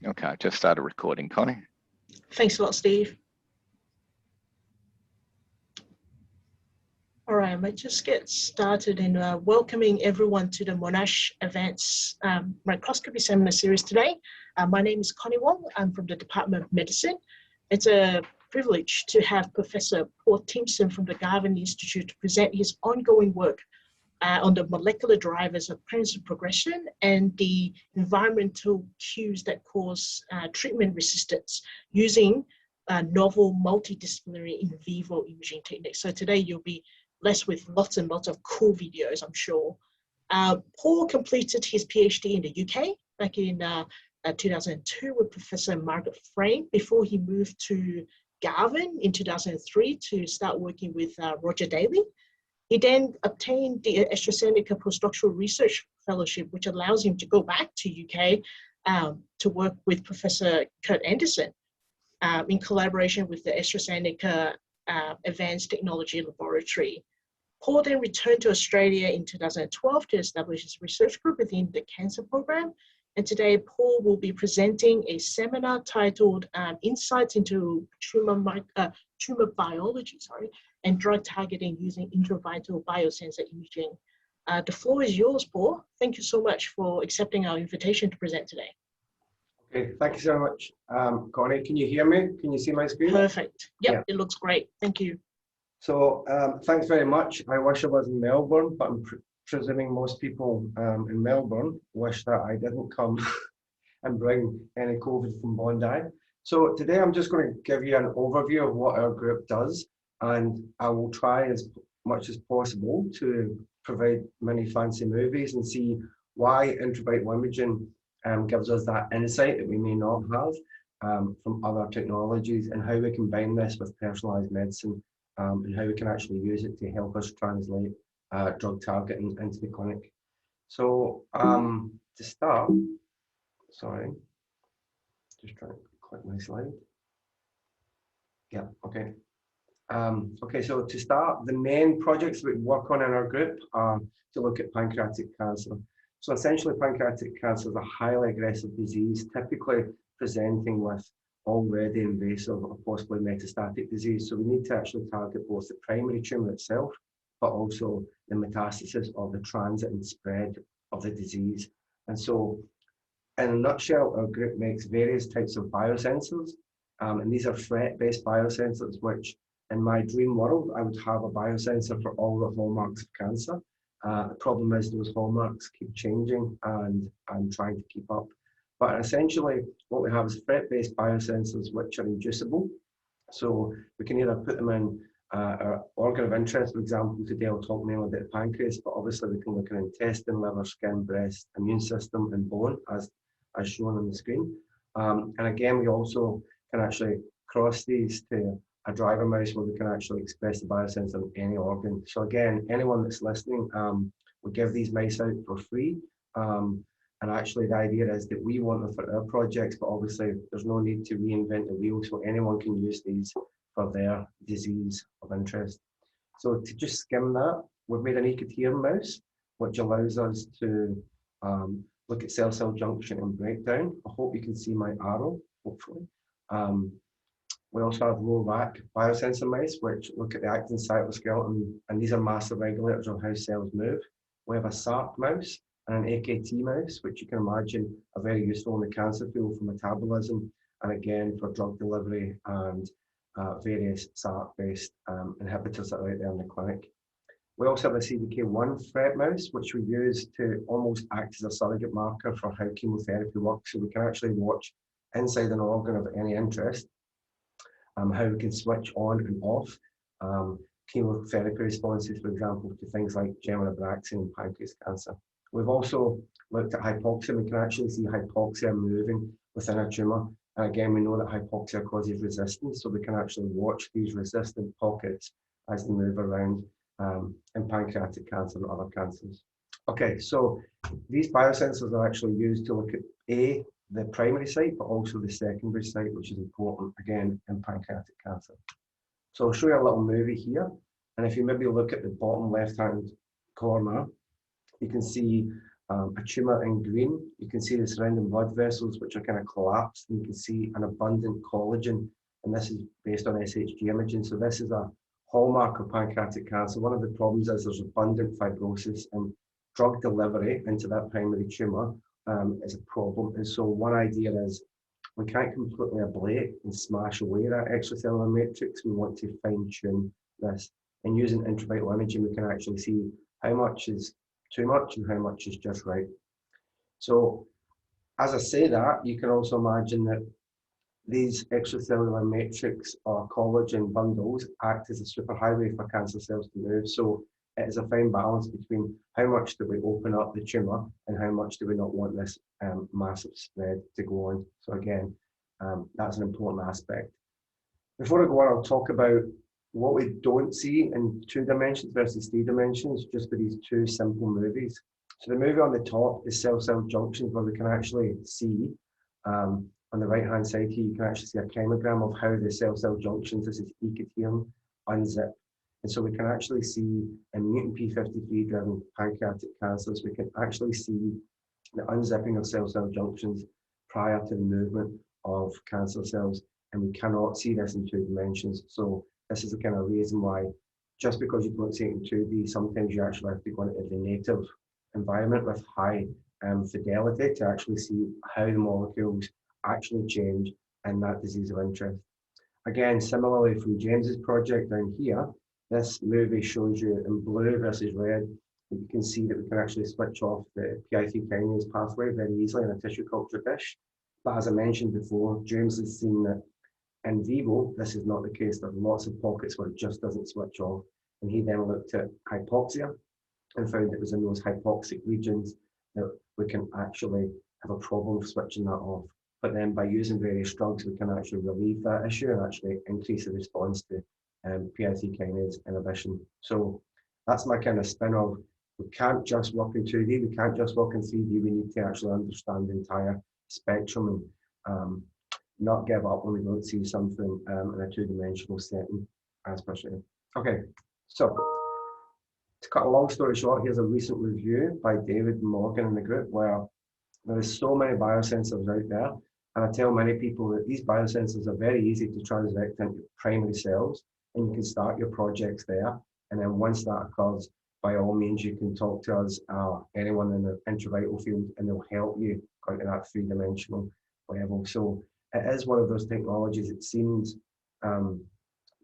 Okay, just started recording, Connie. Thanks a lot, Steve. All right, I might just get started in welcoming everyone to the Monash Advanced Microscopy Seminar Series today. My name is Connie Wong. I'm from the Department of Medicine. It's a privilege to have Professor Paul Timpson from the Garvan Institute to present his ongoing work on the molecular drivers of cancer progression and the environmental cues that cause treatment resistance using novel multidisciplinary in vivo imaging techniques. So today you'll be blessed with lots and lots of cool videos, I'm sure. Paul completed his PhD in the UK back in 2002 with Professor Margaret Frame before he moved to Garvan in 2003 to start working with Roger Daly. He then obtained the AstraZeneca postdoctoral research fellowship, which allows him to go back to UK to work with Professor Kurt Anderson in collaboration with the AstraZeneca Advanced Technology Laboratory. Paul then returned to Australia in 2012 to establish his research group within the cancer program. And today, Paul will be presenting a seminar titled Insights into Tumour Biology, and Drug Targeting Using Intravital Biosensor Imaging. The floor is yours, Paul. Thank you so much for accepting our invitation to present today. Okay, thank you so much, Connie. Can you hear me? Can you see my screen? Perfect. Yep, yeah. It looks great. Thank you. So thanks very much. I wish I was in Melbourne, but I'm presuming most people in Melbourne wish that I didn't come and bring any COVID from Bondi. So today I'm just going to give you an overview of what our group does, and I will try as much as possible to provide many fancy movies and see why intravital imaging gives us that insight that we may not have from other technologies, and how we combine this with personalised medicine and how we can actually use it to help us translate drug targeting into the clinic. So to start, sorry, just trying to click my slide. Yeah, okay. Okay, so to start, the main projects we work on in our group are to look at pancreatic cancer. So essentially, pancreatic cancer is a highly aggressive disease, typically presenting with already invasive or possibly metastatic disease. So we need to actually target both the primary tumour itself, but also the metastasis or the transit and spread of the disease. And so, in a nutshell, our group makes various types of biosensors, and these are threat-based biosensors, which in my dream world, I would have a biosensor for all the hallmarks of cancer. The problem is those hallmarks keep changing, and I'm trying to keep up. But essentially, what we have is threat-based biosensors which are inducible. So we can either put them in our organ of interest. For example, today I'll talk mainly about the pancreas, but obviously we can look at intestine, liver, skin, breast, immune system, and bone, as shown on the screen. And again, we also can actually cross these to a driver mouse where we can actually express the biosensor in any organ. So again, anyone that's listening, we give these mice out for free. And actually the idea is that we want them for our projects, but obviously there's no need to reinvent the wheel, so anyone can use these for their disease of interest. So to just skim that, we've made an ecoterm mouse, which allows us to look at cell-cell junction and breakdown. I hope you can see my arrow, hopefully. We also have low-RAC biosensor mice, which look at the actin cytoskeleton, and these are master regulators of how cells move. We have a SARC mouse and an AKT mouse, which you can imagine are very useful in the cancer field for metabolism, and again for drug delivery and various SARC-based inhibitors that are out there in the clinic. We also have a CDK1 threat mouse, which we use to almost act as a surrogate marker for how chemotherapy works. So we can actually watch inside an organ of any interest, how we can switch on and off chemotherapy responses, for example, to things like Gemini-Abraxane and pancreas cancer. We've also looked at hypoxia. We can actually see hypoxia moving within a tumour. And again, we know that hypoxia causes resistance, so we can actually watch these resistant pockets as they move around in pancreatic cancer and other cancers. Okay, so these biosensors are actually used to look at the primary site, but also the secondary site, which is important, again, in pancreatic cancer. So I'll show you a little movie here. And if you maybe look at the bottom left-hand corner, you can see A tumour in green, you can see the surrounding blood vessels which are kind of collapsed, and you can see an abundant collagen, and this is based on SHG imaging. So this is a hallmark of pancreatic cancer. One of the problems is there's abundant fibrosis, and drug delivery into that primary tumour is a problem. And so one idea is we can't completely ablate and smash away that extracellular matrix. We want to fine tune this. And using intravital imaging, we can actually see how much is too much and how much is just right. So as I say that, you can also imagine that these extracellular matrix or collagen bundles act as a superhighway for cancer cells to move. So it is a fine balance between how much do we open up the tumour and how much do we not want this massive spread to go on. So again, that's an important aspect. Before I go on, I'll talk about what we don't see in 2 dimensions versus 3 dimensions, just for these 2 simple movies. So the movie on the top is cell-cell junctions, where we can actually see, on the right-hand side here, you can actually see a chemogram of how the cell-cell junctions, this is ecotherm, unzip. And so we can actually see in mutant P53 driven pancreatic cancers, we can actually see the unzipping of cell-cell junctions prior to the movement of cancer cells. And we cannot see this in 2 dimensions. So this is the kind of reason why, just because you don't see it in 2D, sometimes you actually have to go into the native environment with high fidelity to actually see how the molecules actually change in that disease of interest. Again, similarly from James's project down here, this movie shows you in blue versus red, that you can see that we can actually switch off the PI3 kinase pathway very easily in a tissue culture dish. But as I mentioned before, James has seen that in vivo, this is not the case. There are lots of pockets where it just doesn't switch off. And he then looked at hypoxia and found it was in those hypoxic regions that we can actually have a problem switching that off. But then by using various drugs, we can actually relieve that issue and actually increase the response to PI3 kinase inhibition. So that's my kind of spin of, we can't just work in 2D, we can't just work in 3D, we need to actually understand the entire spectrum and not give up when we don't see something in a 2-dimensional setting as per se. Okay, so to cut a long story short, here's a recent review by David Morgan in the group where there is so many biosensors out there, and I tell many people that these biosensors are very easy to transfect into primary cells, and you can start your projects there. And then once that occurs, by all means, you can talk to us, anyone in the intravital field, and they'll help you go to that 3-dimensional level. So it is one of those technologies, it seems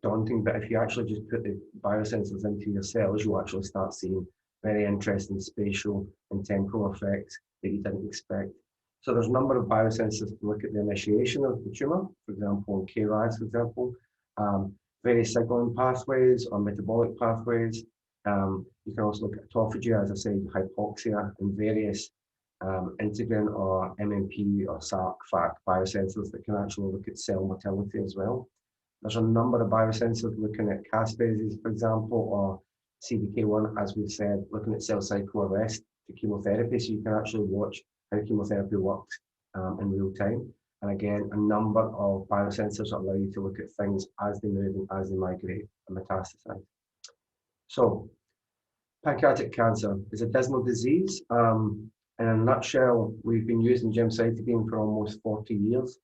daunting, but if you actually just put the biosensors into your cells, you'll actually start seeing very interesting spatial and temporal effects that you didn't expect. So there's a number of biosensors to look at the initiation of the tumour, for example, KRAS, for example, various signaling pathways or metabolic pathways. You can also look at autophagy, as I said, hypoxia, and various integrin or MMP or SARC, FAC biosensors that can actually look at cell motility as well. There's a number of biosensors looking at caspases, for example, or CDK1, as we've said, looking at cell cycle arrest to chemotherapy, so you can actually watch how chemotherapy works in real time. And again, a number of biosensors allow you to look at things as they move and as they migrate and metastasize. So, pancreatic cancer is a dismal disease. In a nutshell, we've been using gemcitabine for almost 40 years.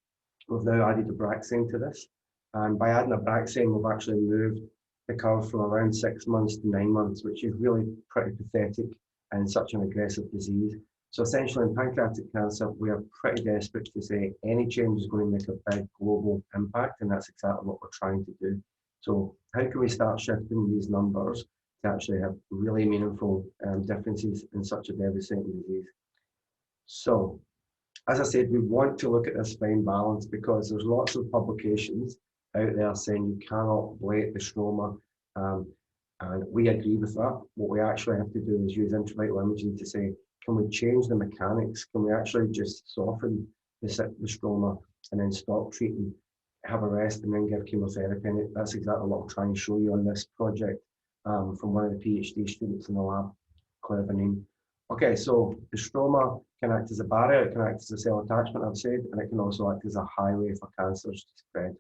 We've now added Abraxane to this. And by adding Abraxane, we've actually moved the curve from around 6 months to 9 months, which is really pretty pathetic in such an aggressive disease. So essentially in pancreatic cancer, we are pretty desperate to say any change is going to make a big global impact, and that's exactly what we're trying to do. So how can we start shifting these numbers to actually have really meaningful differences in such a devastating disease? So, as I said, we want to look at this fine balance because there's lots of publications out there saying you cannot ablate the stroma, and we agree with that. What we actually have to do is use intravital imaging to say, can we change the mechanics? Can we actually just soften the stroma and then stop treating, have a rest, and then give chemotherapy? And that's exactly what I'm trying to show you on this project from one of the PhD students in the lab, Claire Benin. Okay, so the stroma can act as a barrier, it can act as a cell attachment, I've said, and it can also act as a highway for cancers to spread.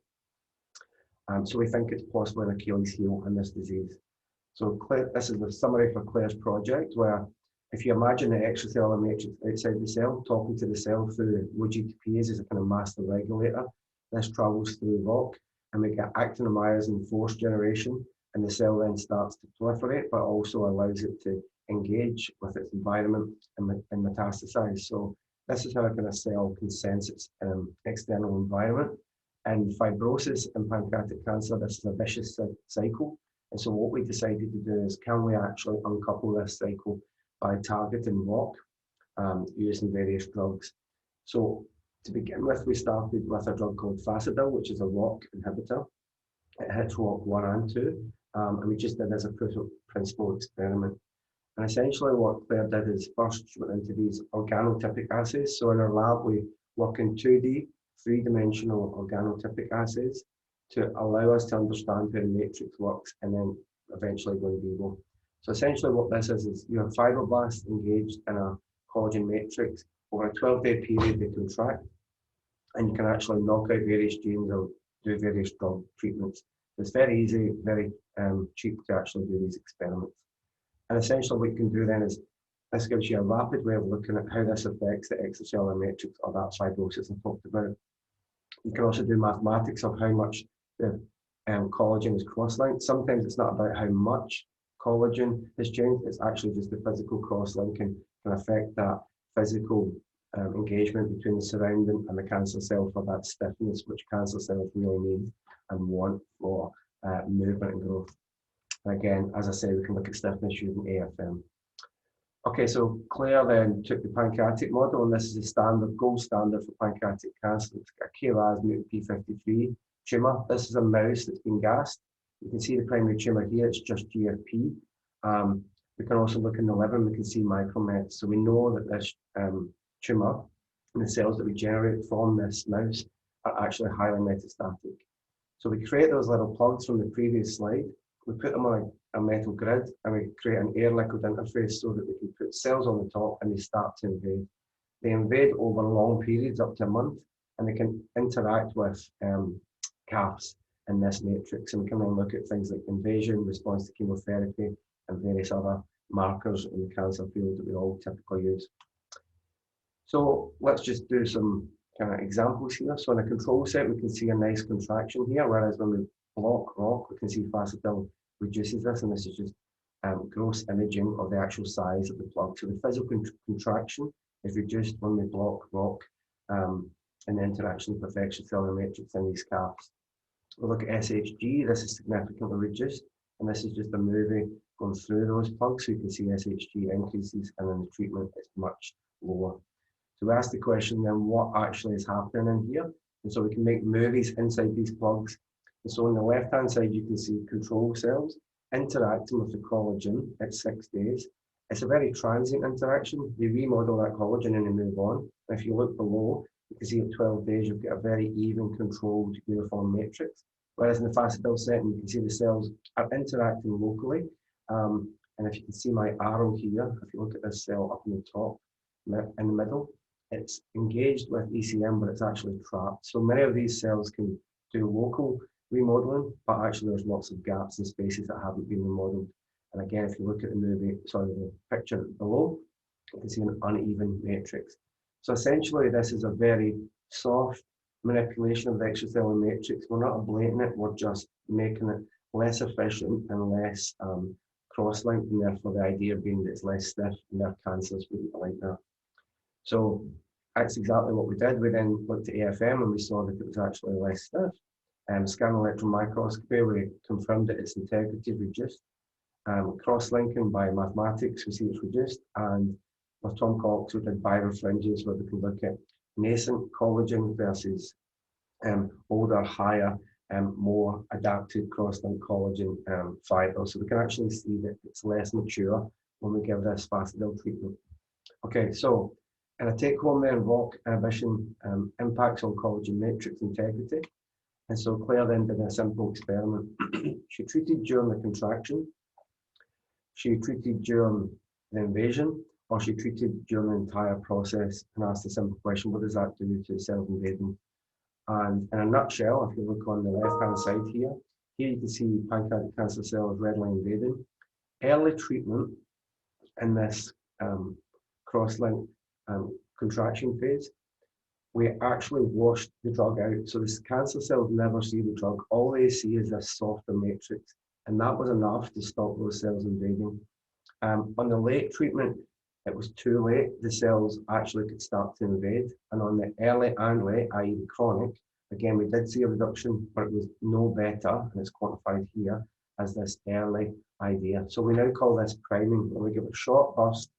So we think it's possibly an Achilles heel in this disease. So Claire, this is the summary for Claire's project, where If you imagine the extracellular matrix outside the cell, talking to the cell through low GTPase as a kind of master regulator, this travels through rock, and we get actinomyosin force generation, and the cell then starts to proliferate, but also allows it to engage with its environment and metastasize. So this is how a kind of cell can sense its external environment. And fibrosis in pancreatic cancer, this is a vicious cycle. And so what we decided to do is, can we actually uncouple this cycle by targeting ROCK using various drugs? So to begin with, we started with a drug called Fasudil, which is a ROCK inhibitor. It hits ROCK 1 and 2, and we just did as a proof of principle experiment. And essentially what Claire did is first she went into these organotypic assays. So in our lab, we work in 2D, three-dimensional organotypic assays to allow us to understand how the matrix works and then eventually go in vivo. So essentially what this is you have fibroblasts engaged in a collagen matrix. Over a 12-day period, they contract, and you can actually knock out various genes or do various drug treatments. It's very easy, very cheap to actually do these experiments. And essentially what you can do then is, this gives you a rapid way of looking at how this affects the extracellular matrix or that fibrosis I talked about. You can also do mathematics of how much the collagen is cross-linked. Sometimes it's not about how much collagen is changed, it's actually just the physical cross-linking can affect that physical engagement between the surrounding and the cancer cell for that stiffness, which cancer cells really need and want for movement and growth. And again, as I say, we can look at stiffness using AFM. Okay, so Claire then took the pancreatic model, and this is the standard, gold standard for pancreatic cancer. It's got a KRAS mutant P53 tumour. This is a mouse that's been gassed. You can see the primary tumour here, it's just GFP. We can also look in the liver and we can see micromets. So we know that this tumour and the cells that we generate from this mouse are actually highly metastatic. So we create those little plugs from the previous slide. We put them on a metal grid and we create an air-liquid interface so that we can put cells on the top and they start to invade. They invade over long periods, up to a month, and they can interact with CAFs in this matrix. And we can then look at things like invasion, response to chemotherapy, and various other markers in the cancer field that we all typically use. So let's just do some kind of examples here. So in a control set, we can see a nice contraction here, whereas when we block ROCK, we can see Fasudil reduces this, and this is just gross imaging of the actual size of the plug. So the physical contraction is reduced when we block ROCK and the interaction with extracellular matrix in these CAFs. We'll look at SHG, this is significantly reduced, and this is just a movie going through those plugs, so you can see SHG increases and then the treatment is much lower. So we ask the question then, what actually is happening in here? And so we can make movies inside these plugs. And so on the left-hand side, you can see control cells interacting with the collagen at 6 days. It's a very transient interaction. They remodel that collagen and they move on. And if you look below, you can see at 12 days, you've got a very even, controlled, uniform matrix. Whereas in the Fasudil setting, you can see the cells are interacting locally. And if you can see my arrow here, if you look at this cell up in the top, in the middle, it's engaged with ECM, but it's actually trapped. So many of these cells can do local remodeling, but actually there's lots of gaps and spaces that haven't been remodeled. And again, if you look at the picture below, you can see an uneven matrix. So essentially, this is a very soft manipulation of the extracellular matrix. We're not ablating it, we're just making it less efficient and less cross-linked, and therefore the idea being that it's less stiff and their cancers wouldn't be like that. So that's exactly what we did. We then looked at AFM and we saw that it was actually less stiff. Scanning electron microscopy, we confirmed that its integrity is reduced. Cross-linking by mathematics, we see it's reduced. And with Tom Cox, we did birefringes where we can look at nascent collagen versus older, higher, more adapted cross-linked collagen fibers. So we can actually see that it's less mature when we give this Fasudil treatment. Okay, so in a take-home then, ROCK inhibition impacts on collagen matrix integrity. And so Claire then did a simple experiment. She treated during the contraction, she treated during the invasion, or she treated during the entire process, and asked a simple question: what does that do to self-invading? And in a nutshell, if you look on the left-hand side here you can see pancreatic cancer cells readily invading. Early treatment in this cross-link contraction phase, we actually washed the drug out. So the cancer cells never see the drug. All they see is this softer matrix. And that was enough to stop those cells invading. On the late treatment, it was too late. The cells actually could start to invade. And on the early and late, i.e. the chronic, again, we did see a reduction, but it was no better, and it's quantified here as this early idea. So we now call this priming, where we give a short burst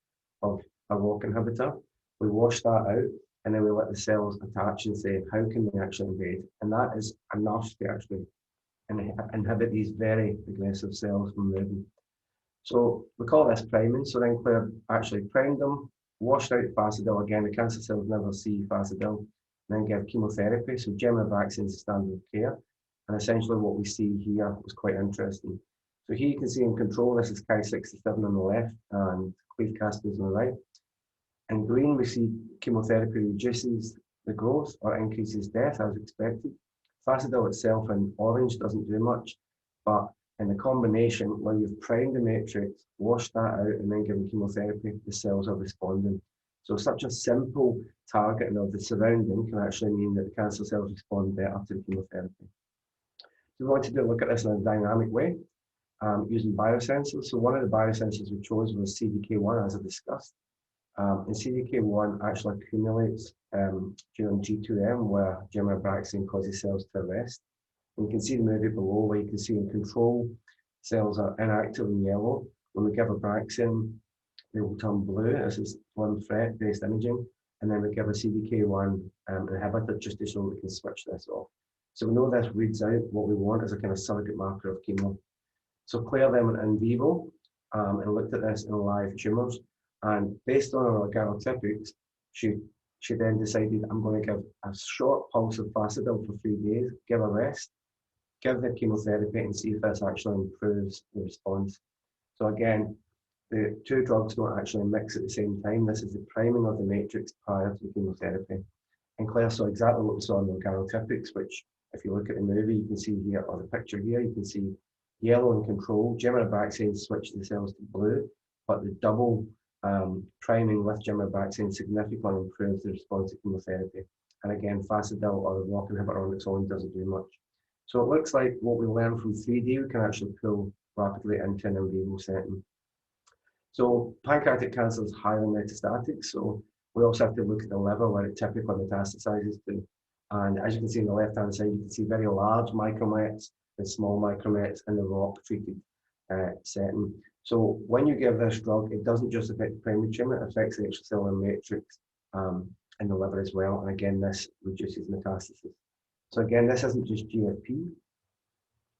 of a ROCK inhibitor, we wash that out, and then we let the cells attach and say, how can they actually invade? And that is enough to actually inhibit these very aggressive cells from moving. So we call this priming. So then Claire actually primed them, washed out Fasadil. Again, the cancer cells never see Fasadil, and then give chemotherapy. So Gemcitabine is the standard of care. And essentially what we see here was quite interesting. So here you can see in control, this is Ki-67 on the left and cleaved caspase on the right. In green, we see chemotherapy reduces the growth or increases death as expected. Fasadil itself in orange doesn't do much, but in the combination where you've primed the matrix, washed that out, and then given chemotherapy, the cells are responding. So such a simple targeting of the surrounding can actually mean that the cancer cells respond better to the chemotherapy. So we wanted to look at this in a dynamic way, using biosensors. So one of the biosensors we chose was CDK1, as I discussed. And CDK1 actually accumulates during G2M, where Gemcitabine causes cells to arrest. And you can see the movie below where you can see in control, cells are inactive in yellow. When we give Abraxane, they will turn blue. This is one threat-based imaging. And then we give a CDK1 inhibitor just to show we can switch this off. So we know this reads out what we want as a kind of surrogate marker of chemo. So Claire then went in vivo and looked at this in live tumours. And based on our organotypics, she then decided, I'm going to give a short pulse of Fasadil for 3 days, give a rest, give the chemotherapy, and see if this actually improves the response. So again, the two drugs don't actually mix at the same time. This is the priming of the matrix prior to the chemotherapy. And Claire saw exactly what we saw in the organotypics, which if you look at the movie, you can see here, or the picture here, you can see yellow in control. Gemcitabine switched the cells to blue, but the double priming with Gemcitabine significantly improves the response to chemotherapy. And again, Fasadil or the ROCK inhibitor on its own doesn't do much. So it looks like what we learned from 3D, we can actually pull rapidly into an in vivo setting. So pancreatic cancer is highly metastatic, so we also have to look at the liver where it typically metastasizes to. And as you can see on the left-hand side, you can see very large micromets and small micromets in the ROCK treated setting. So when you give this drug, it doesn't just affect the primary tumor, it affects the extracellular matrix in the liver as well. And again, this reduces metastasis. So again, this isn't just GFP.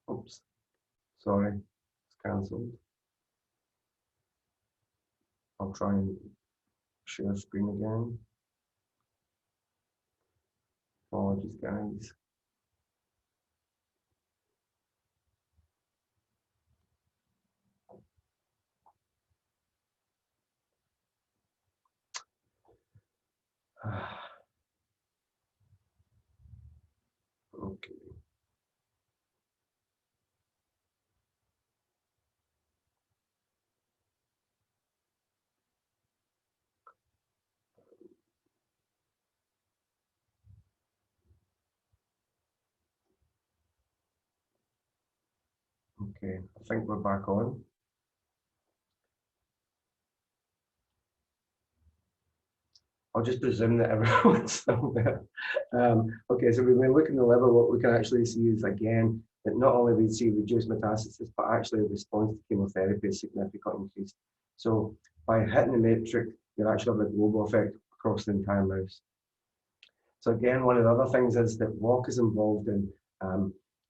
Oops, sorry, it's cancelled. I'll try and share screen again. Apologies, guys. Okay. Okay, I think we're back on. I'll just presume that everyone's still there. Okay, so when we look in the liver, what we can actually see is, again, that not only we see reduced metastasis, but actually the response to chemotherapy is significantly increased. So by hitting the matrix, you actually have a global effect across the entire mouse. So again, one of the other things is that ROCK is involved in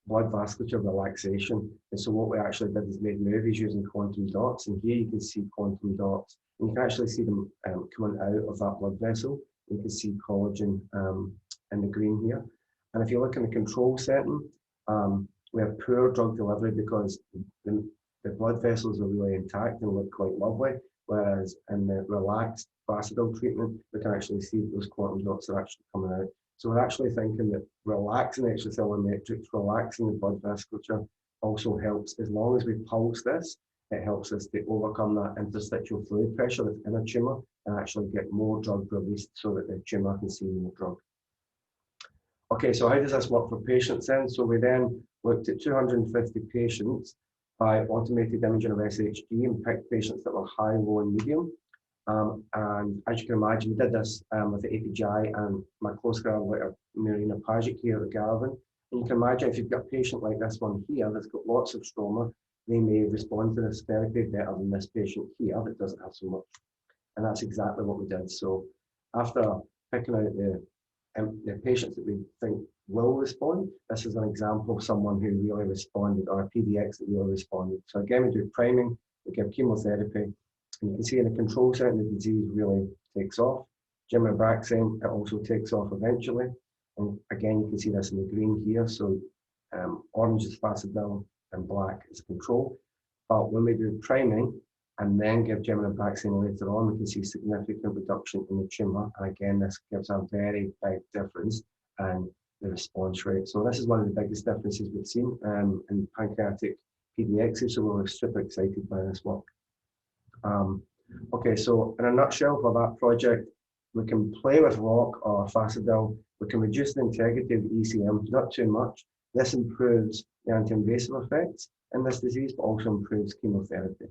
blood vasculature relaxation. And so what we actually did is made movies using quantum dots. And here you can see quantum dots. And you can actually see them coming out of that blood vessel. You can see collagen in the green here. And if you look in the control setting, we have poor drug delivery because the blood vessels are really intact and look quite lovely. Whereas in the relaxed Fasadil treatment, we can actually see that those quantum dots are actually coming out. So we're actually thinking that relaxing the extracellular matrix, relaxing the blood vasculature also helps as long as we pulse this it helps us to overcome that interstitial fluid pressure that's in a tumour and actually get more drug released so that the tumour can see more drug. Okay, so how does this work for patients then? So we then looked at 250 patients by automated imaging of SHG and picked patients that were high, low, and medium. And as you can imagine, we did this with the APGI and my close collaborator, Marina Pajic here at Garvin. And you can imagine if you've got a patient like this one here that's got lots of stroma, they may respond to this therapy better than this patient here that doesn't have so much. And that's exactly what we did. So after picking out the patients that we think will respond, this is an example of someone who really responded, or a PDX that really responded. So again, we do priming, we give chemotherapy, and you can see in the control setting, the disease really takes off. Gem-Abraxane, it also takes off eventually. And again, you can see this in the green here. So orange is Fasadil and black is control. But when we do priming and then give Gem-Abraxane later on, we can see significant reduction in the tumour. And again, this gives a very big difference in the response rate. So this is one of the biggest differences we've seen in pancreatic PDXs. So we're super excited by this work. Okay, so in a nutshell for that project, we can play with rock or Fasadil. We can reduce the integrity of the ECM, not too much. This improves the anti-invasive effects in this disease, but also improves chemotherapy.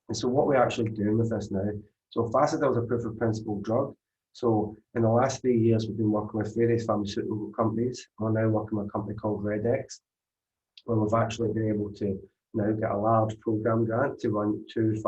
And so what we're actually doing with this now, so Fasadil is a proof of principle drug. So in the last 3 years, we've been working with various pharmaceutical companies. We're now working with a company called Redex, where we've actually been able to now get a large program grant to run 2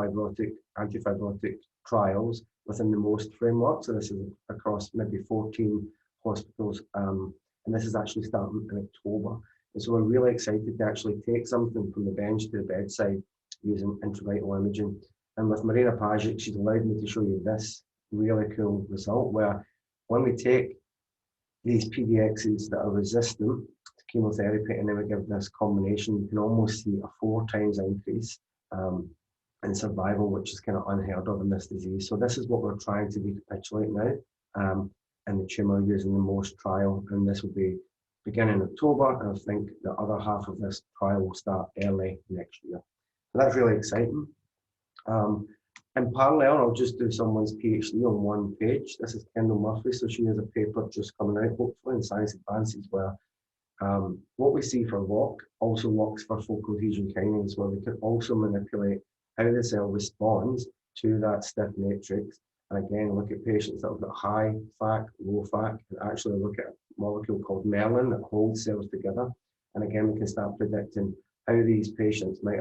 anti-fibrotic trials within the MOST framework. So this is across maybe 14 hospitals, and this is actually starting in October. And so we're really excited to actually take something from the bench to the bedside using intravital imaging. And with Marina Pajic, she's allowed me to show you this really cool result where when we take these PDXs that are resistant to chemotherapy and then we give this combination, you can almost see a 4 times increase in survival, which is kind of unheard of in this disease. So this is what we're trying to recapitulate now in the tumour using the MOST trial, and this will be beginning in October, and I think the other half of this trial will start early next year. So that's really exciting. In parallel, I'll just do someone's PhD on one page. This is Kendall Murphy, so she has a paper just coming out, hopefully, in Science Advances, where what we see for ROC also works for focal adhesion kinase, where we can also manipulate how the cell responds to that stiff matrix. And again, look at patients that have got high FAC, low FAC, and actually look at a molecule called Merlin that holds cells together. And again, we can start predicting how these patients might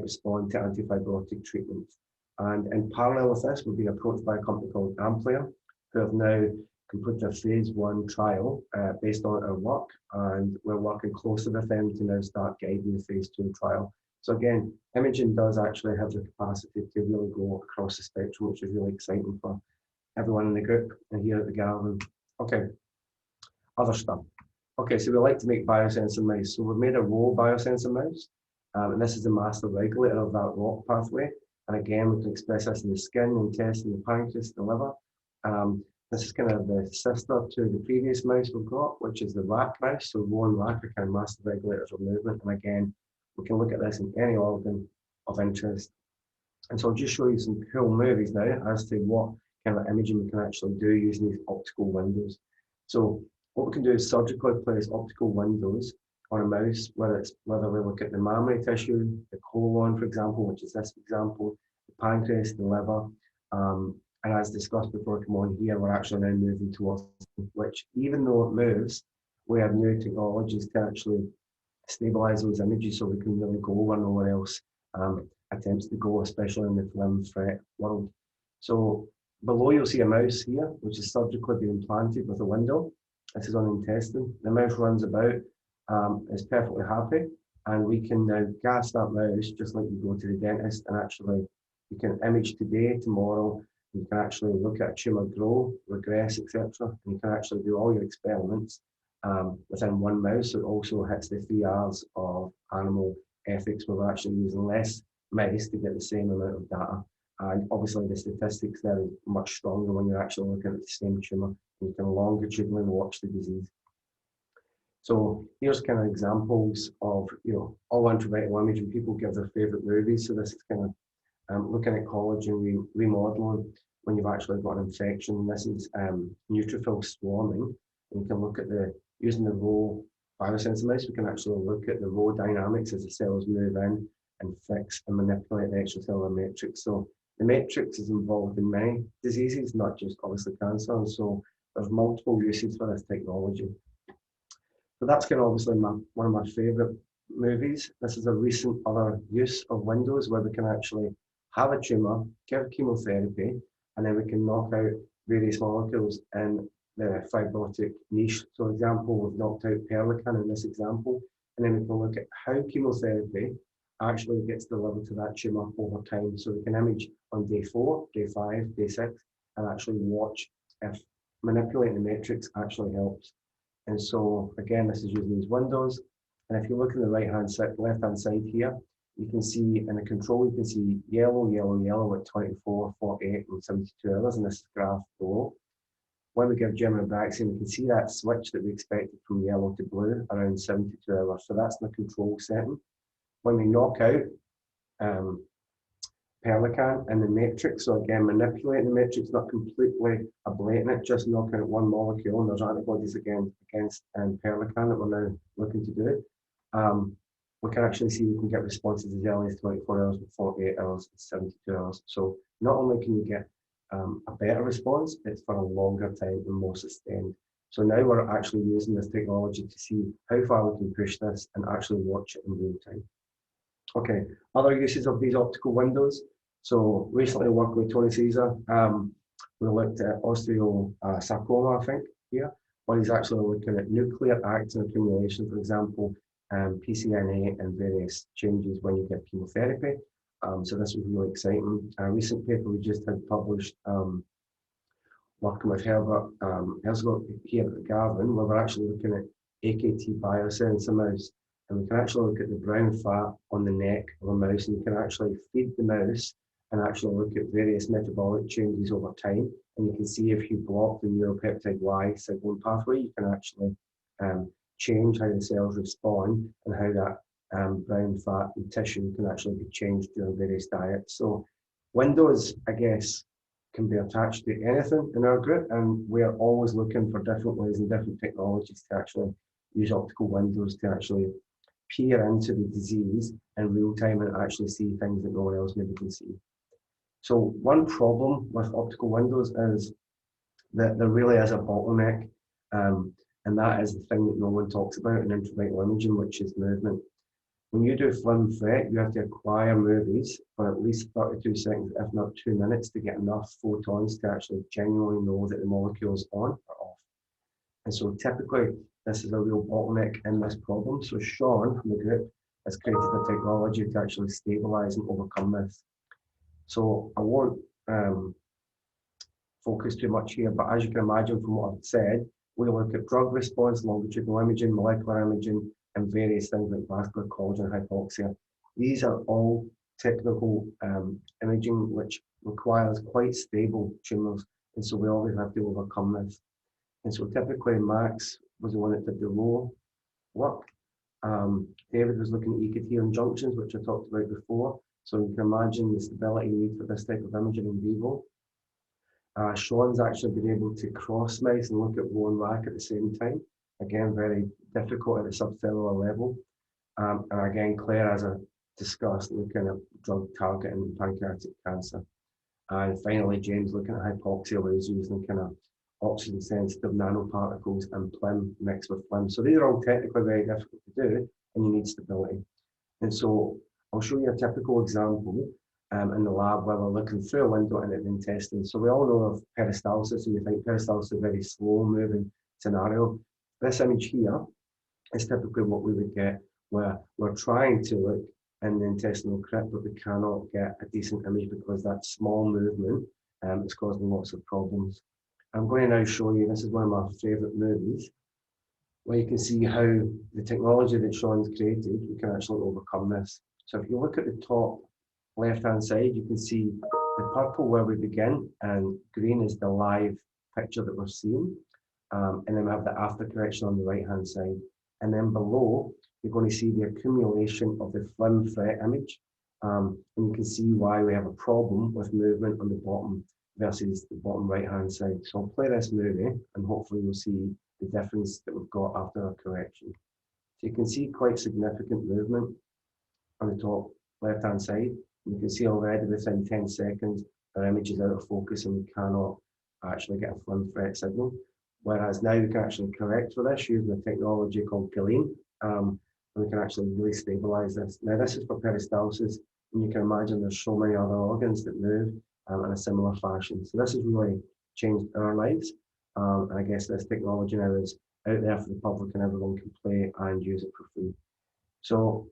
respond to antifibrotic treatments. And in parallel with this, we've been approached by a company called Amplia, who have now completed a phase 1 trial based on our work, and we're working closely with them to now start guiding the phase 2 trial. So again, imaging does actually have the capacity to really go across the spectrum, which is really exciting for everyone in the group and here at the Garvin. Okay, other stuff. Okay, so we like to make biosensor mice. So we've made a raw biosensor mouse, and this is the master regulator of that ROC pathway. And again, we can express this in the skin, intestine, the pancreas, the liver. This is kind of the sister to the previous mouse we've got, which is the RAC mouse. So raw and RAC are kind of master regulators of movement. And again, we can look at this in any organ of interest. And so I'll just show you some cool movies now as to what kind of imaging we can actually do using these optical windows. So what we can do is surgically place optical windows on a mouse, whether we look at the mammary tissue, the colon, for example, which is this example, the pancreas, the liver, and as discussed before I come on here, we're actually now moving towards which, even though it moves, we have new technologies to actually stabilize those images so we can really go where no one else attempts to go, especially in the film threat world. So below you'll see a mouse here, which is surgically being implanted with a window. This is on the intestine. The mouse runs about, is perfectly happy, and we can now gas that mouse just like you go to the dentist, and actually you can image today, tomorrow. You can actually look at a tumour grow, regress, etc. And you can actually do all your experiments within one mouse. So it also hits the 3 R's of animal ethics, where we're actually using less mice to get the same amount of data. And obviously the statistics there are much stronger when you're actually looking at the same tumour, and you can longitudinally watch the disease. So here's kind of examples of, all intravital imaging. People give their favorite movies. So this is kind of looking at collagen remodeling when you've actually got an infection. And this is neutrophil swarming. And you can look at using the raw biosensor mouse, we can actually look at the raw dynamics as the cells move in and fix and manipulate the extracellular matrix. So the matrix is involved in many diseases, not just obviously cancer. And so there's multiple uses for this technology. So that's kind of obviously one of my favorite movies. This is a recent other use of Windows where we can actually have a tumor, give chemotherapy, and then we can knock out various molecules in the fibrotic niche. So, for example, we've knocked out perlecan in this example, and then we can look at how chemotherapy actually gets delivered to that tumor over time. So we can image on day 4, day 5, day 6, and actually watch if manipulating the matrix actually helps. And so again, this is using these windows. And if you look in the left-hand side here, you can see in the control, you can see yellow, yellow, yellow at 24, 48, and 72 hours in this graph below. When we give gemcitabine, we can see that switch that we expected from yellow to blue around 72 hours. So that's in the control setting. When we knock out perlecan and the matrix, so again, manipulating the matrix, not completely ablating it, just knocking out one molecule, and there's antibodies against perlecan that we're now looking to do. We can actually see we can get responses as early as 24 hours, 48 hours, and 72 hours. So not only can you get a better response, it's for a longer time and more sustained. So now we're actually using this technology to see how far we can push this and actually watch it in real time. Okay, other uses of these optical windows. So recently I worked with Tony Caesar. We looked at osteosarcoma, I think, here, where he's actually looking at nuclear actin accumulation, for example, PCNA and various changes when you get chemotherapy. So this was really exciting. A recent paper we just had published working with Herbert Herzog here at the Garvin, where we're actually looking at AKT biosensor mouse. And we can actually look at the brown fat on the neck of a mouse, and you can actually feed the mouse and actually look at various metabolic changes over time. And you can see if you block the neuropeptide Y signaling pathway, you can actually change how the cells respond and how that brown fat and tissue can actually be changed during various diets. So windows, I guess, can be attached to anything in our group, and we are always looking for different ways and different technologies to actually use optical windows to actually peer into the disease in real time and actually see things that no one else maybe can see. So one problem with optical windows is that there really is a bottleneck, and that is the thing that no one talks about in intravital imaging, which is movement. When you do flim FRET, you have to acquire movies for at least 32 seconds, if not 2 minutes, to get enough photons to actually genuinely know that the molecule is on or off. And so typically, this is a real bottleneck in this problem. So Sean from the group has created a technology to actually stabilize and overcome this. So I won't focus too much here, but as you can imagine from what I've said, we look at drug response, longitudinal imaging, molecular imaging, and various things like vascular collagen hypoxia. These are all technical imaging which requires quite stable tumours, and so we always have to overcome this. And so typically Max was the one that did the raw work. David was looking at ecotherm junctions, which I talked about before. So you can imagine the stability you need for this type of imaging in vivo. Sean's actually been able to cross mice and look at raw and rack at the same time. Again, very difficult at the subcellular level. And again, Claire, as I discussed, looking at drug targeting pancreatic cancer. And finally, James looking at hypoxia, where he's using kind of oxygen sensitive nanoparticles and PLIM mixed with FLIM. So these are all technically very difficult to do, and you need stability. And so I'll show you a typical example in the lab where we're looking through a window in the intestine. So we all know of peristalsis, and we think peristalsis is a very slow moving scenario. This image here is typically what we would get where we're trying to look in the intestinal crypt, but we cannot get a decent image because that small movement is causing lots of problems. I'm going to now show you, this is one of my favourite movies, where you can see how the technology that Sean's created, we can actually overcome this. So if you look at the top left-hand side, you can see the purple where we begin, and green is the live picture that we're seeing. And then we have the after correction on the right-hand side. And then below, you're going to see the accumulation of the flim fret image. And you can see why we have a problem with movement on the bottom versus the bottom right-hand side. So I'll play this movie and hopefully you'll see the difference that we've got after our correction. So you can see quite significant movement on the top left-hand side. You can see already within 10 seconds, our image is out of focus and we cannot actually get a flim fret signal. Whereas now we can actually correct for this using a technology called Galene. And we can actually really stabilize this. Now this is for peristalsis, and you can imagine there's so many other organs that move in a similar fashion. So this has really changed our lives. And I guess this technology now is out there for the public and everyone can play and use it for free. So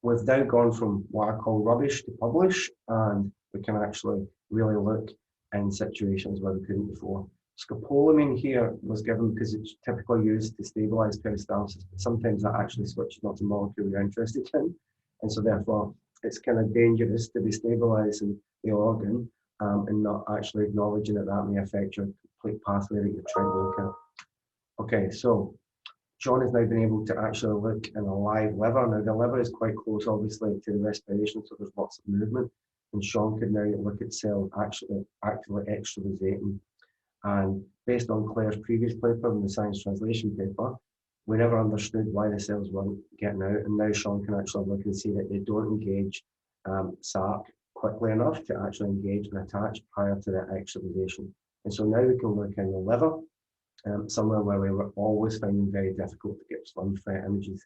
we've now gone from what I call rubbish to publish, and we can actually really look in situations where we couldn't before. Scopolamine here was given because it's typically used to stabilize peristalsis, but sometimes that actually switches not to molecule you're interested in. And so therefore, it's kind of dangerous to be stabilizing the organ and not actually acknowledging that that may affect your complete pathway that you're trying to look at. Okay, so Sean has now been able to actually look in a live liver. Now the liver is quite close obviously to the respiration, so there's lots of movement. And Sean could now look at cells actually actively extravasating. And based on Claire's previous paper in the science translation paper, we never understood why the cells weren't getting out. And now Sean can actually look and see that they don't engage SARC quickly enough to actually engage and attach prior to that extravasation. And so now we can look in the liver, somewhere where we were always finding very difficult to get flim fret images.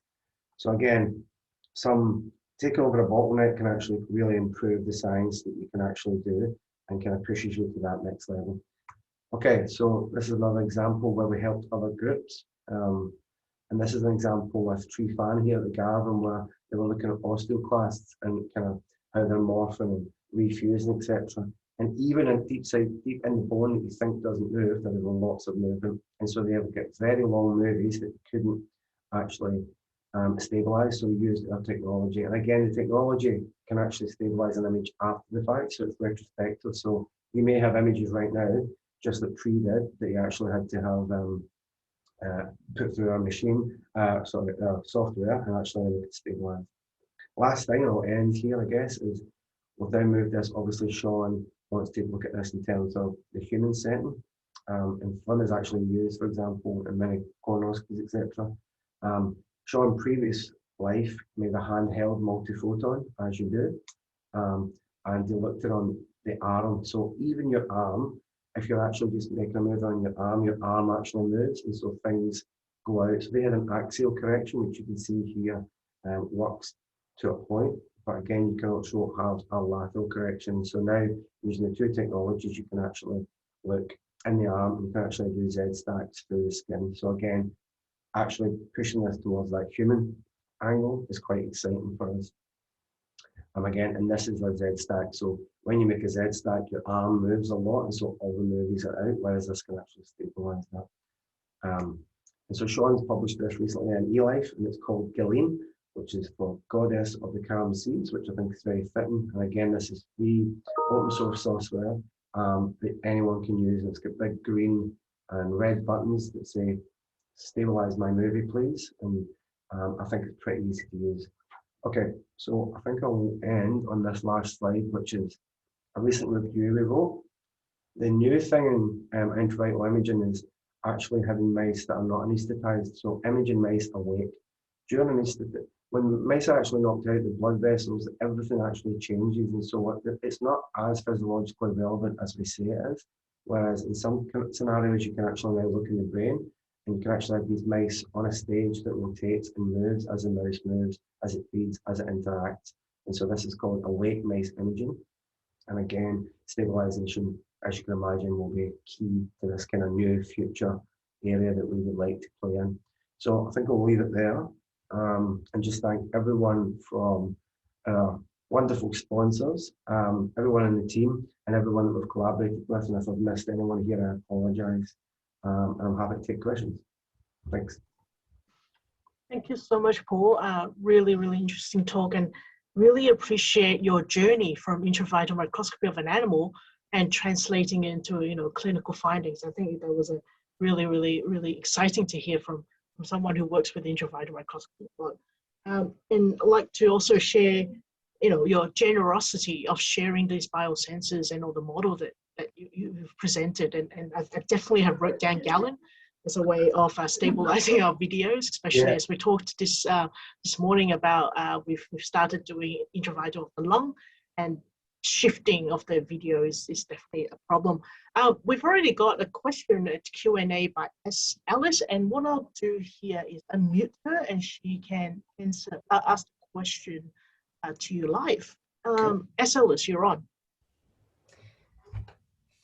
So again, taking over a bottleneck can actually really improve the science that you can actually do and kind of pushes you to that next level. Okay, so this is another example where we helped other groups. And this is an example with Tree Fan here at the Garvan where they were looking at osteoclasts and kind of how they're morphing and refusing, etc. And even in deep in the bone that you think doesn't move, there were lots of movement. And so they would get very long movies that couldn't actually stabilize. So we used our technology. And again, the technology can actually stabilize an image after the fact. So it's retrospective. So you may have images right now, just like Tree did, that you actually had to have put through our machine, software, and actually make it stabilize. Last thing, I'll end here, I guess, is we've now moved this. Obviously, Sean wants to look at this in terms of the human setting. And flim is actually used, for example, in many colonoscopies, etc. Sean, previous life, made a handheld multiphoton, as you do, and he looked at on the arm. So even your arm, if you're actually just making a move on your arm actually moves, and so things go out. So they had an axial correction, which you can see here, works to a point, but again, you can also have a lateral correction. So now, using the two technologies, you can actually look in the arm, and you can actually do Z-stacks through the skin. So again, actually pushing this towards that human angle is quite exciting for us. Again, and this is a Z-stack. So when you make a Z-stack, your arm moves a lot, and so all the movies are out, whereas this can actually stabilize that. And so Sean's published this recently in eLife, and it's called Galene, which is for Goddess of the Carom Seeds, which I think is very fitting. And again, this is free open source software that anyone can use. And it's got big green and red buttons that say, stabilize my movie, please. And I think it's pretty easy to use. Okay, so I think I'll end on this last slide, which is a recent review we wrote. The new thing in intravital imaging is actually having mice that are not anesthetized. So imaging mice awake. During anesthesia, when mice are actually knocked out, the blood vessels, everything actually changes. And so it's not as physiologically relevant as we say it is. Whereas in some scenarios, you can actually now look in the brain, and you can actually have these mice on a stage that rotates and moves as the mouse moves, as it feeds, as it interacts. And so this is called awake mice imaging. And again, stabilization, as you can imagine, will be key to this kind of new future area that we would like to play in. So I think I'll leave it there and just thank everyone from our wonderful sponsors, everyone in the team, and everyone that we've collaborated with. And if I've missed anyone here, I apologize. I'm happy to take questions. Thanks. Thank you so much, Paul. Really, really interesting talk, and really appreciate your journey from intravital microscopy of an animal and translating into clinical findings. I think that was a really, really, really exciting to hear from someone who works with Intravital microscopy. And I'd like to also share, your generosity of sharing these biosensors and all the model that you've presented. And I definitely have wrote down Gallon as a way of stabilizing our videos, especially as we talked this morning about we've started doing Intravital of the lung, and shifting of the video is definitely a problem. We've already got a question at Q&A by S. Alice, and what I'll do here is unmute her and she can ask the question to you live. S. Alice, you're on.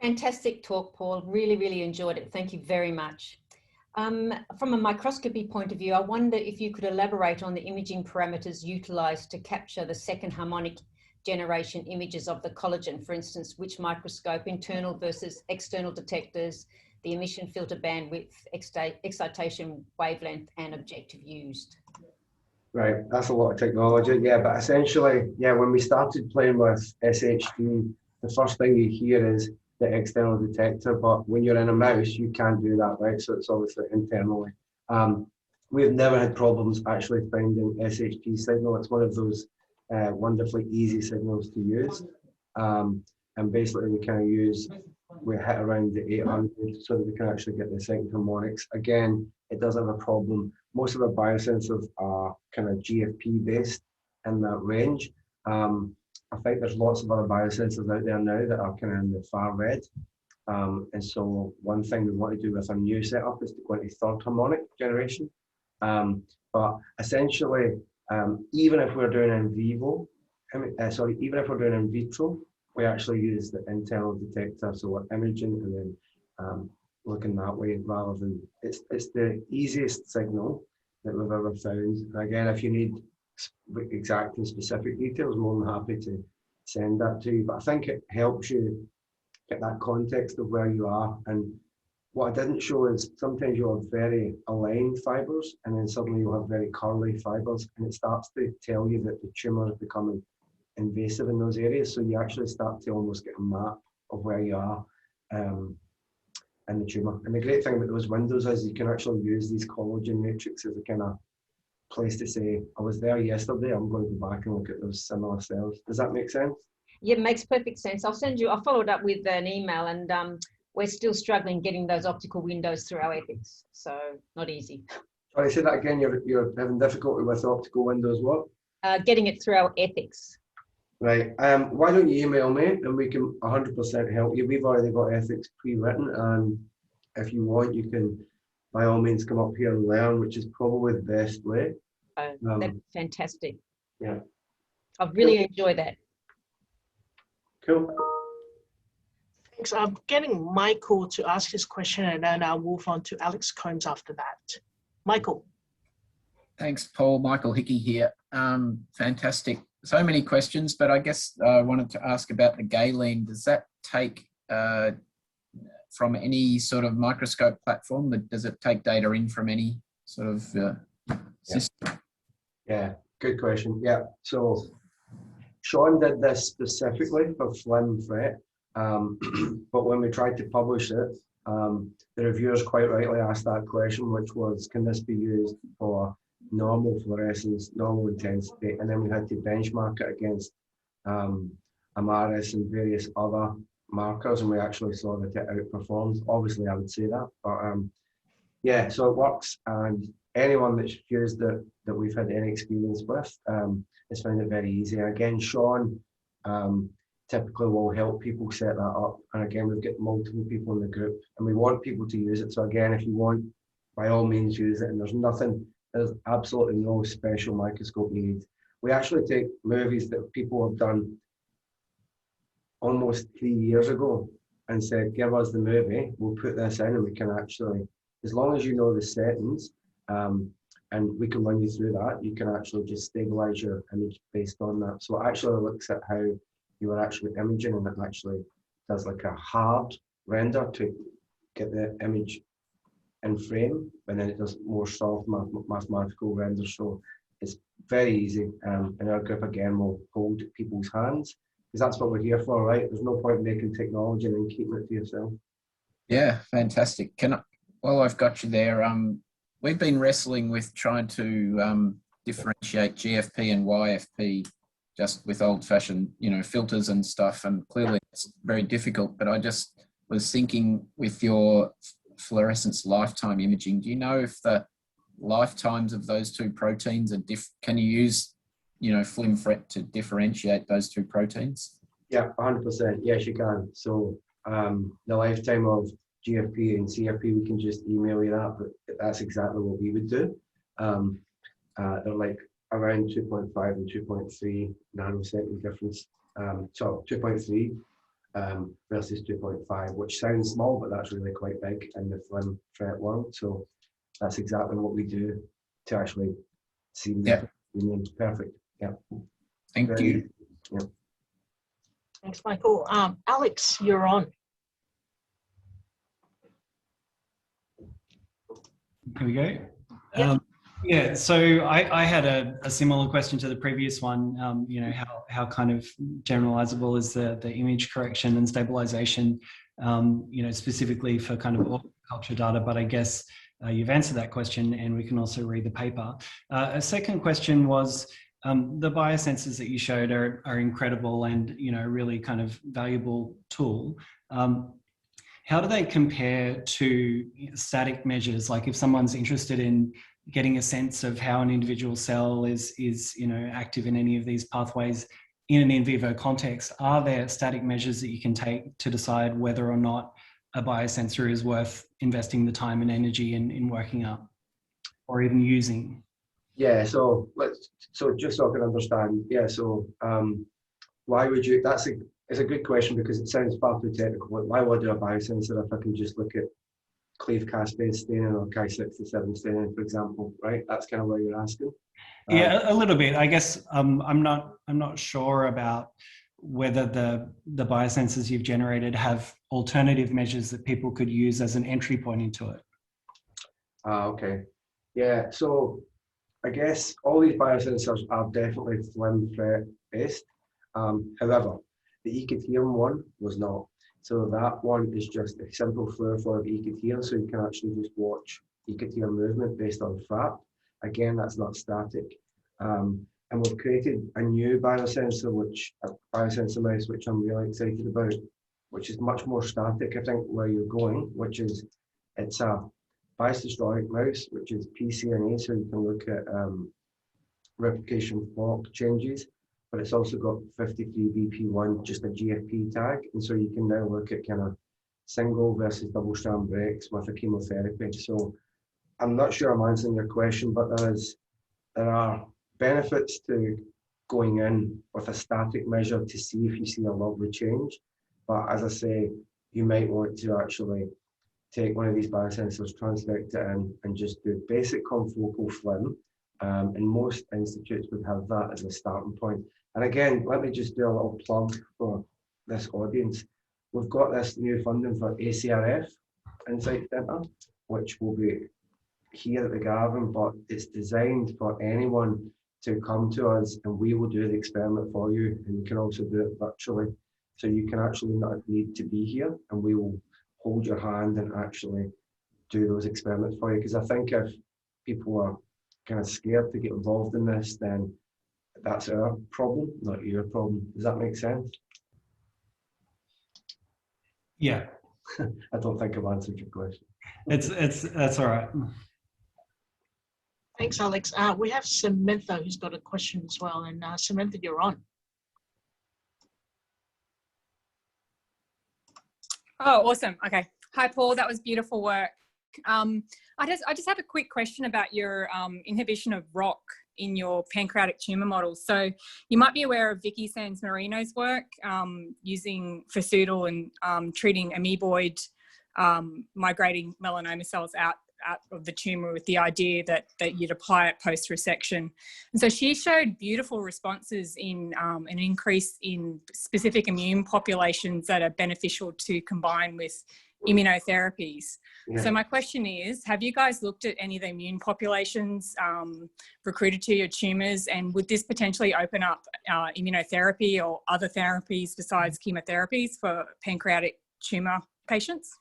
Fantastic talk, Paul. Really, really enjoyed it. Thank you very much. From a microscopy point of view, I wonder if you could elaborate on the imaging parameters utilised to capture the second harmonic generation images of the collagen. For instance, which microscope, internal versus external detectors, the emission filter bandwidth, excitation wavelength, and objective used. Right, that's a lot of technology. Yeah, but essentially, yeah, when we started playing with SHD, the first thing you hear is the external detector, but when you're in a mouse, you can't do that, right? So it's obviously internally. We've never had problems actually finding SHD signal. It's one of those wonderfully easy signals to use. And basically we hit around the 800 so that we can actually get the second harmonics. Again, it doesn't have a problem. Most of our biosensors are kind of GFP based in that range. I think there's lots of other biosensors out there now that are kind of in the far red. And so one thing we want to do with our new setup is to go into third harmonic generation. But essentially, even if we're doing in vivo, even if we're doing in vitro, we actually use the internal detector. So we're imaging and then looking that way rather than, it's the easiest signal that we've ever found. And again, if you need exact and specific details, I'm more than happy to send that to you. But I think it helps you get that context of where you are. And what I didn't show is sometimes you'll have very aligned fibers and then suddenly you'll have very curly fibers, and it starts to tell you that the tumour is becoming invasive in those areas. So you actually start to almost get a map of where you are in the tumour. And the great thing about those windows is you can actually use these collagen matrices as a kind of place to say, I was there yesterday, I'm going to go back and look at those similar cells. Does that make sense? Yeah, it makes perfect sense. I'll follow it up with an email, and we're still struggling getting those optical windows through our ethics. So not easy. Sorry, say that again, you're having difficulty with optical windows, what? Getting it through our ethics. Right, why don't you email me and we can 100% help you. We've already got ethics pre-written, and if you want, you can by all means come up here and learn, which is probably the best way. That's fantastic. Yeah. I've really enjoyed that. Cool. Thanks. I'm getting Michael to ask his question, and then I'll move on to Alex Combs after that. Michael. Thanks, Paul. Michael Hickey here. Fantastic. So many questions, but I guess I wanted to ask about the Galen. Does that take from any sort of microscope platform? Does it take data in from any sort of system? Yeah, good question. Yeah, so Sean did this specifically for Flim Fret, but when we tried to publish it, the reviewers quite rightly asked that question, which was, can this be used for normal fluorescence, normal intensity? And then we had to benchmark it against Amaris and various other markers, and we actually saw that it outperforms. Obviously, I would say that, but yeah, so it works, and anyone that's used it that we've had any experience with has found it very easy. And again, Sean typically will help people set that up, and again, we've got multiple people in the group, and we want people to use it. So again, if you want, by all means use it, and there's absolutely no special microscope you need. We actually take movies that people have done almost 3 years ago and said, give us the movie, we'll put this in, and we can actually, as long as you know the settings, and we can run you through that, you can actually just stabilize your image based on that. So it actually looks at how you are actually imaging, and it actually does like a hard render to get the image in frame, and then it does more soft mathematical renders. So it's very easy. And our group again will hold people's hands, because that's what we're here for, right? There's no point making technology and then keeping it to yourself. Yeah, fantastic. While I've got you there, we've been wrestling with trying to differentiate GFP and YFP just with old-fashioned, filters and stuff, and clearly it's very difficult. But I just was thinking, with your fluorescence lifetime imaging, do you know if the lifetimes of those two proteins are can you use, FlimFret to differentiate those two proteins? Yeah, 100%. Yes, you can. So the lifetime of GFP and CFP, we can just email you that, but that's exactly what we would do. They're like around 2.5 and 2.3 nanosecond difference. So 2.3 versus 2.5, which sounds small, but that's really quite big in the FlimFret world. So that's exactly what we do to actually see the union. Perfect. Yeah. Thank you. Yeah. Thanks, Michael. Alex, you're on. Here we go. Yeah. Yeah, so I had a similar question to the previous one. How kind of generalizable is the image correction and stabilization, specifically for kind of culture data, but I guess you've answered that question, and we can also read the paper. A second question was, the biosensors that you showed are incredible and, really kind of valuable tool. How do they compare to static measures? Like if someone's interested in getting a sense of how an individual cell is active in any of these pathways in an in vivo context, are there static measures that you can take to decide whether or not a biosensor is worth investing the time and energy in working up or even using? Yeah, so just so I can understand, why would you, it's a good question because it sounds far too technical. Why would I do a biosensor if I can just look at cleave caspase staining or Ki-67 staining, for example, right? That's kind of what you're asking. Yeah, a little bit. I guess I'm not sure about whether the biosensors you've generated have alternative measures that people could use as an entry point into it. Okay. Yeah, so I guess all these biosensors are definitely FlimFret based. However, the eCaterium one was not. So that one is just a simple fluorophore of eCaterium, so you can actually just watch eCaterium movement based on FRAP. Again, that's not static. And we've created a new biosensor, biosensor mouse, which I'm really excited about, which is much more static, I think, where you're going, it's a biosensoric mouse, which is pCNA, so you can look at replication fork changes, but it's also got 53BP1, just a GFP tag, and so you can now look at kind of single versus double strand breaks with a chemotherapy. So I'm not sure I'm answering your question, but there are benefits to going in with a static measure to see if you see a lovely change. But as I say, you might want to actually take one of these biosensors, transfect it in, and just do basic confocal FLIM. And most institutes would have that as a starting point. And again, let me just do a little plug for this audience. We've got this new funding for ACRF Insight Centre, which will be here at the Garvan, but it's designed for anyone to come to us and we will do the experiment for you, and you can also do it virtually. So you can actually not need to be here, and we will hold your hand and actually do those experiments for you. Because I think if people are kind of scared to get involved in this, then that's our problem, not your problem. Does that make sense? Yeah. I don't think I've answered your question. That's all right. Thanks, Alex. We have Samantha who's got a question as well, and Samantha, you're on. Oh, awesome. Okay. Hi, Paul. That was beautiful work. I just have a quick question about your inhibition of ROC in your pancreatic tumour models. So you might be aware of Vicky Sands Marino's work using Fasudal and treating amoeboid migrating melanoma cells out of the tumour with the idea that you'd apply it post-resection. And so she showed beautiful responses in an increase in specific immune populations that are beneficial to combine with immunotherapies. Yeah. So my question is, have you guys looked at any of the immune populations recruited to your tumours, and would this potentially open up immunotherapy or other therapies besides chemotherapies for pancreatic tumour patients?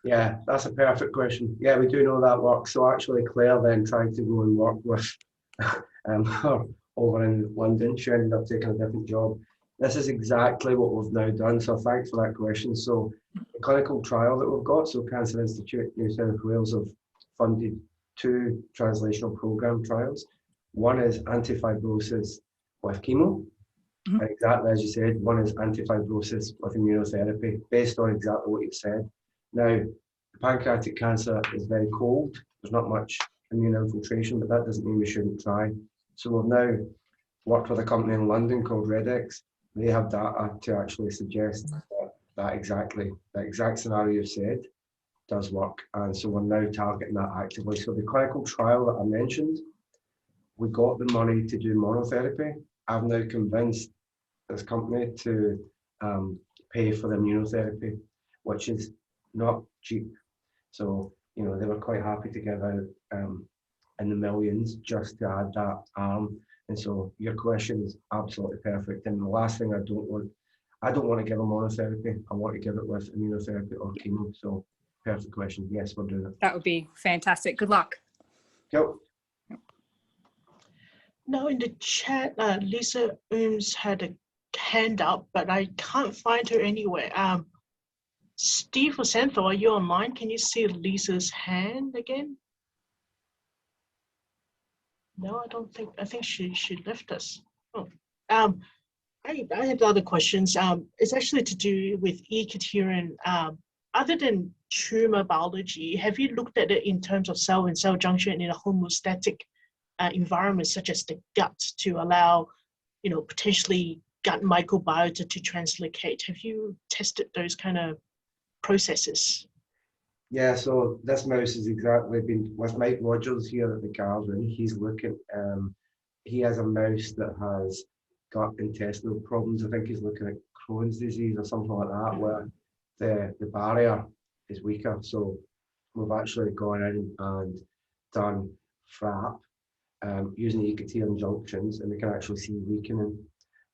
Yeah, that's a perfect question. Yeah, we do know that works. So actually Claire then tried to go and work with her over in London. She ended up taking a different job. This is exactly what we've now done. So thanks for that question. So the clinical trial that we've got, so Cancer Institute New South Wales have funded 2 translational program trials. One is antifibrosis with chemo. And exactly as you said, one is antifibrosis with immunotherapy, based on exactly what you said. Now, pancreatic cancer is very cold. There's not much immune infiltration, but that doesn't mean we shouldn't try. So we've now worked with a company in London called RedX. They have data to actually suggest that exact scenario you've said does work. And so we're now targeting that actively. So the clinical trial that I mentioned, we got the money to do monotherapy. I've now convinced this company to pay for the immunotherapy, which is not cheap. So, you know, they were quite happy to give out in the millions just to add that arm. And so your question is absolutely perfect. And the last thing I don't want to give a monotherapy. I want to give it with immunotherapy or chemo. So perfect question. Yes, we're doing it. That would be fantastic. Good luck. Cool. Now in the chat, Lisa Ooms had a hand up, but I can't find her anywhere. Steve or Santho, are you online? Can you see Lisa's hand again? No, I don't think. I think she left us. Oh. I had other questions. It's actually to do with E-cadherin. Other than tumor biology, have you looked at it in terms of cell and cell junction in a homeostatic environment such as the gut to allow, you know, potentially gut microbiota to translocate? Have you tested those kind of processes? Yeah, so this mouse has exactly been with Mike Rogers here at the Garden. He's looking, he has a mouse that has gut intestinal problems. I think he's looking at Crohn's disease or something like that, where the barrier is weaker. So we've actually gone in and done FRAP using the E-cadherin junctions, and we can actually see weakening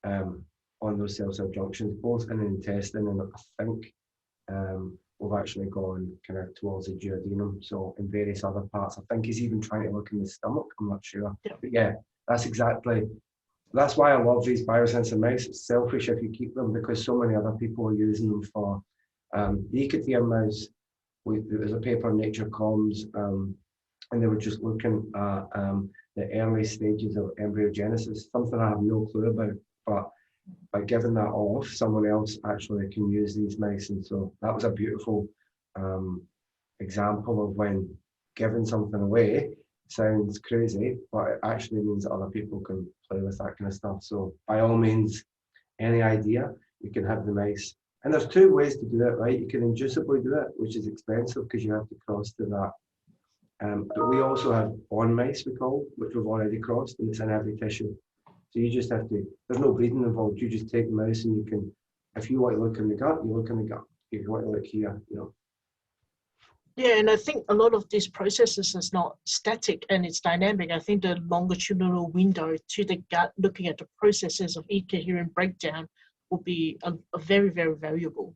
on those cell-cell junctions, both in the intestine, and I think we've actually gone kind of towards the duodenum, so in various other parts. I think he's even trying to look in the stomach, I'm not sure. Yeah. But yeah, that's why I love these biosensor mice. It's selfish if you keep them, because so many other people are using them for the E-cadherin mouse. There's a paper in Nature Comms, and they were just looking at the early stages of embryogenesis, something I have no clue about, but by giving that off, someone else actually can use these mice. And so that was a beautiful example of when giving something away sounds crazy, but it actually means that other people can play with that kind of stuff. So by all means, any idea, you can have the mice. And there's 2 ways to do it, right? You can inducibly do it, which is expensive because you have to cross to that. But we also have on mice, we call, which we've already crossed, and it's in every tissue. So you just have to, there's no breeding involved. You just take the mouse and you can, if you want to look in the gut, you look in the gut. If you want to look here, you know. Yeah, and I think a lot of these processes is not static and it's dynamic. I think the longitudinal window to the gut, looking at the processes of E-cadherin breakdown, will be a very, very valuable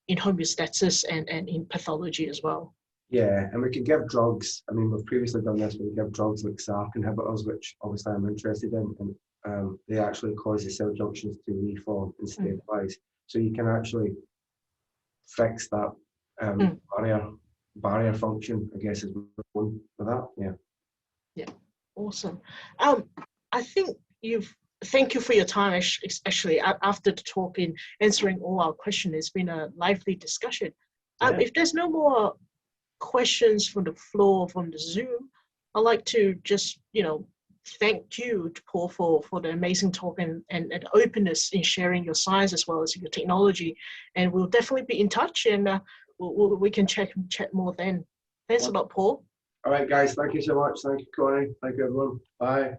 in homeostasis and in pathology as well. Yeah, and we can give drugs. I mean, we've previously done this, we give drugs like SARC inhibitors, which obviously I'm interested in, and they actually cause the cell junctions to reform and stabilize. So you can actually fix that barrier function, I guess, is one for that. Yeah. Yeah, awesome. I think thank you for your time, especially after the talk in answering all our questions. It's been a lively discussion. Yeah. If there's no more questions from the floor, from the Zoom, I'd like to just, you know, thank you, Paul, for the amazing talk and openness in sharing your science as well as your technology. And we'll definitely be in touch, and we can chat more then. Thanks a lot, Paul. All right, guys. Thank you so much. Thank you, Connie. Thank you, everyone. Bye.